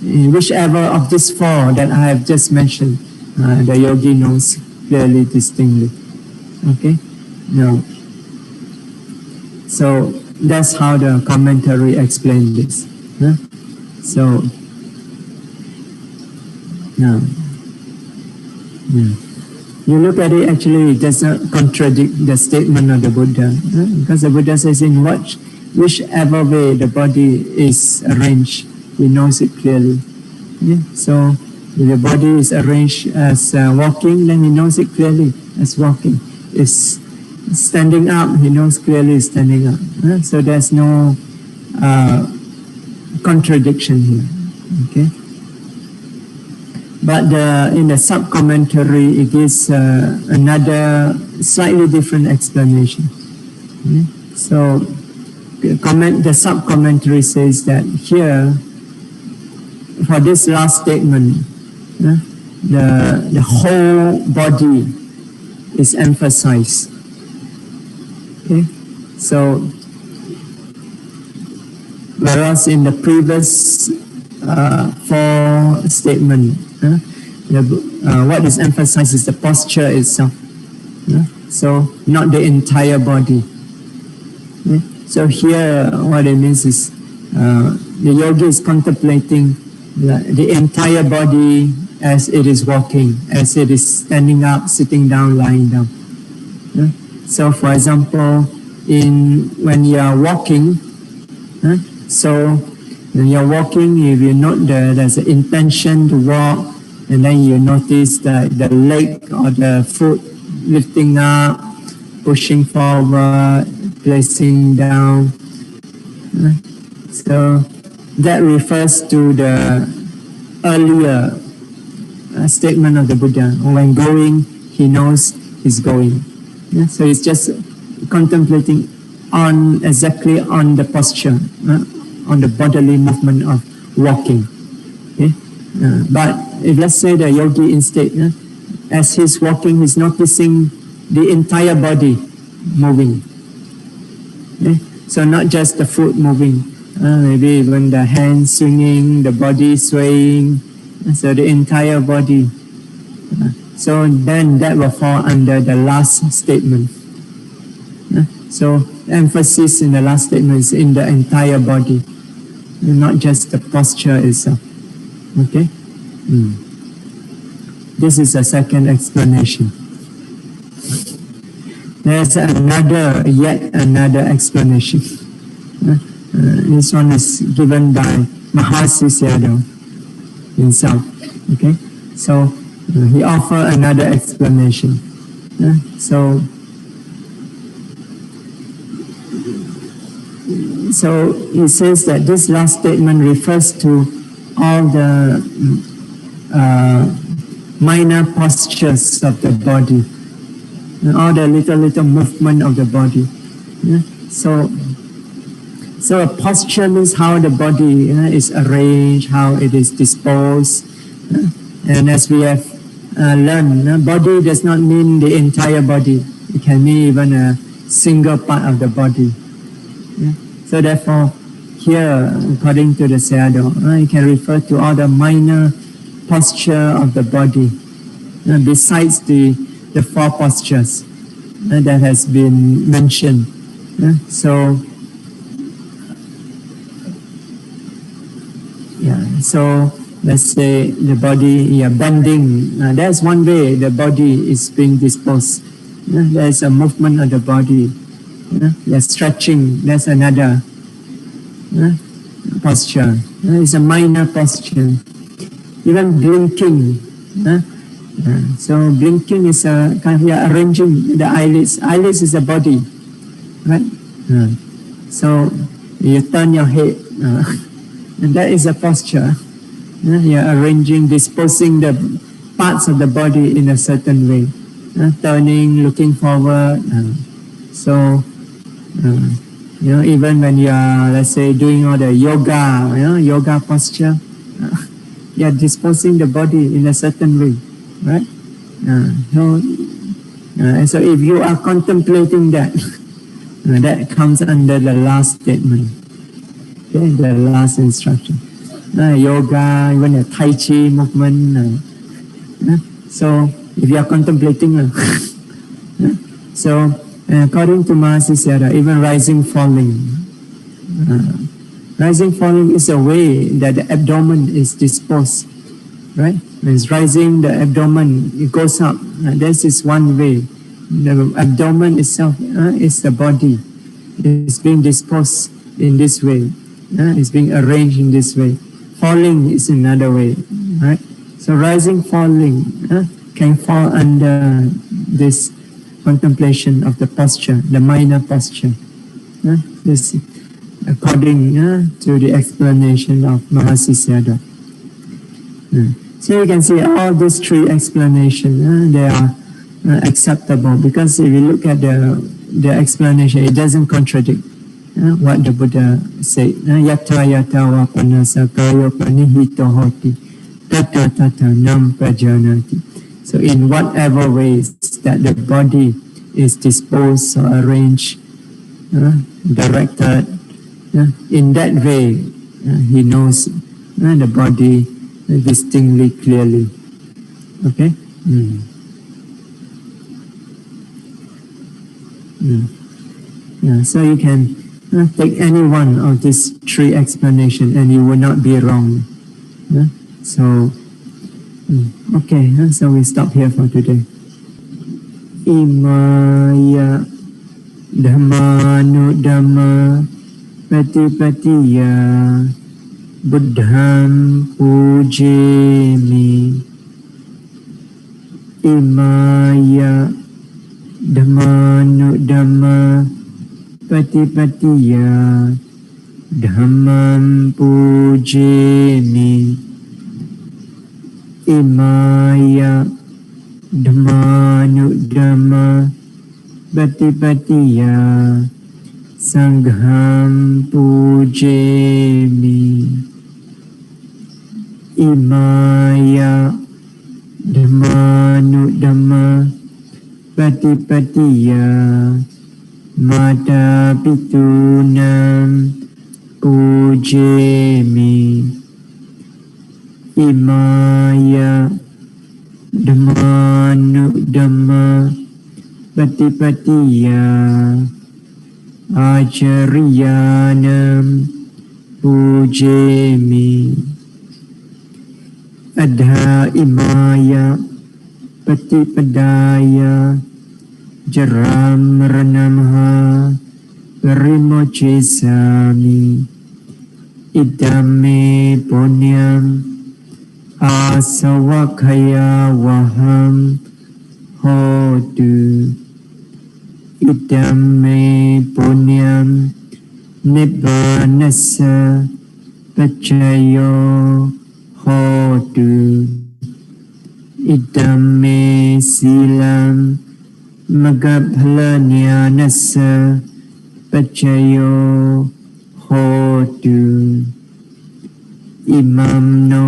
Speaker 1: In whichever of these four that I have just mentioned, the yogi knows clearly, distinctly. Okay? Now, so that's how the commentary explains this. So, now, you look at it, actually it doesn't contradict the statement of the Buddha, because the Buddha says in whichever way the body is arranged, he knows it clearly. So if the body is arranged as walking, then he knows it clearly as walking. If standing up, he knows clearly standing up. So there's no contradiction here. Okay. But in the sub-commentary, it gives another slightly different explanation. Okay? So the sub-commentary says that here, for this last statement, the whole body is emphasized. Okay? So, whereas in the previous four statements, what is emphasized is the posture itself. So not the entire body. So here what it means is the yogi is contemplating the entire body as it is walking, as it is standing up, sitting down, lying down. So for example, when you are walking, so when you are walking, if you note there's an intention to walk, and then you notice the leg or the foot lifting up, pushing forward, placing down. So that refers to the earlier statement of the Buddha. When going, he knows he's going. So it's just contemplating exactly on the posture, on the bodily movement of walking. Okay? But if let's say the yogi instead, as he's walking, he's noticing the entire body moving. Okay? So not just the foot moving, maybe even the hands swinging, the body swaying, so the entire body. So then that will fall under the last statement. So emphasis in the last statement is in the entire body, not just the posture itself. Okay? This is a second explanation. There's yet another explanation. This one is given by Mahasi Sayadaw himself. Okay? So he offers another explanation. So he says that this last statement refers to all the minor postures of the body, all the little movement of the body. So a posture means how the body is arranged, how it is disposed. And as we have learned, body does not mean the entire body. It can mean even a single part of the body. So therefore, here, according to the Sayadaw, it can refer to all the minor posture of the body, besides the four postures that has been mentioned. So let's say the body bending. That's one way the body is being disposed. There's a movement of the body. Stretching. That's another posture. It's a minor posture. Even blinking. So blinking is a kind of arranging the eyelids. Eyelids is a body, right? So you turn your head, and that is a posture. You're arranging, disposing the parts of the body in a certain way. Turning, looking forward. Even when you are, let's say, doing all the yoga posture, you are disposing the body in a certain way, right? And so if you are contemplating that, that comes under the last statement, okay, the last instruction. Yoga, even the Tai Chi movement. So if you are contemplating, so according to Mahasi Sayadaw, even rising, falling. Rising, falling is a way that the abdomen is disposed, right? When it's rising, the abdomen, it goes up. This is one way. The abdomen itself is the body. It's being disposed in this way. It's being arranged in this way. Falling is another way, right? So rising, falling can fall under this contemplation of the posture, the minor posture. This according to the explanation of Mahasi Sayadaw. So you can see all these three explanations, they are acceptable, because if you look at the explanation, it doesn't contradict what the Buddha said. Yata yata wa panasa kayo panihito hoti tata tata nam prajanati. So in whatever ways that the body is disposed or arranged, directed, in that way he knows the body distinctly, clearly. Okay? Yeah, so you can take any one of these three explanations and you will not be wrong. So, okay, so we stop here for today. Imaya Dhammanu Dhamma Patipatiya Buddham Pujemi. Imaya Dhammanu Dhamma Patipatiya Dhammam Pujemi. Imaya Dhammanu Dhamma Patipatiya Sangham Pujemi. Imaya Dhammanu Dhamma Patipatiya Mata Pitunam Pujemi. Imaya Dhammanu Dhamma Patipatiya Acharyanam Pujemi. Adha Imaya Patipadaya Jaram Ranamha Parimochesami. Idame Punyam Asawakaya Waham Hotu. Idame Punyam Nibbanasa Pachayo Hotu. Idame Silam Magabhalanyanasa Pachayo Hotu. Imam no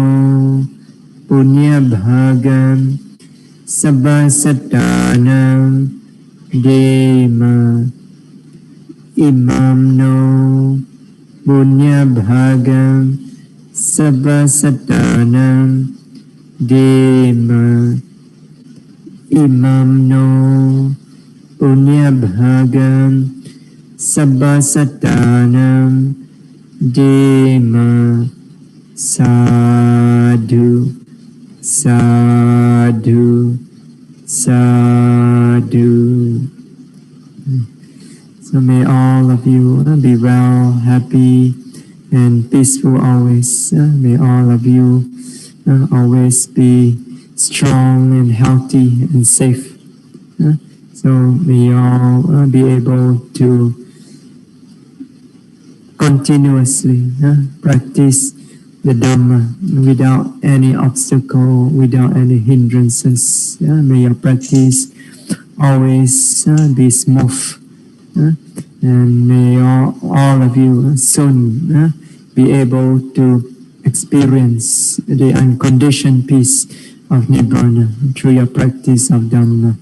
Speaker 1: Punya Bhagam Sabhasatanam Dema. Imam no Punya Bhagam Sabhasatanam Dema. Imam no Punya Bhagam Sabhasatanam Dema. Sadhu, sadhu, sadhu. So may all of you be well, happy, and peaceful always. May all of you always be strong and healthy and safe. So may you all be able to continuously practice the Dhamma without any obstacle, without any hindrances. May your practice always be smooth. And may all of you soon be able to experience the unconditioned peace of Nibbana through your practice of Dhamma.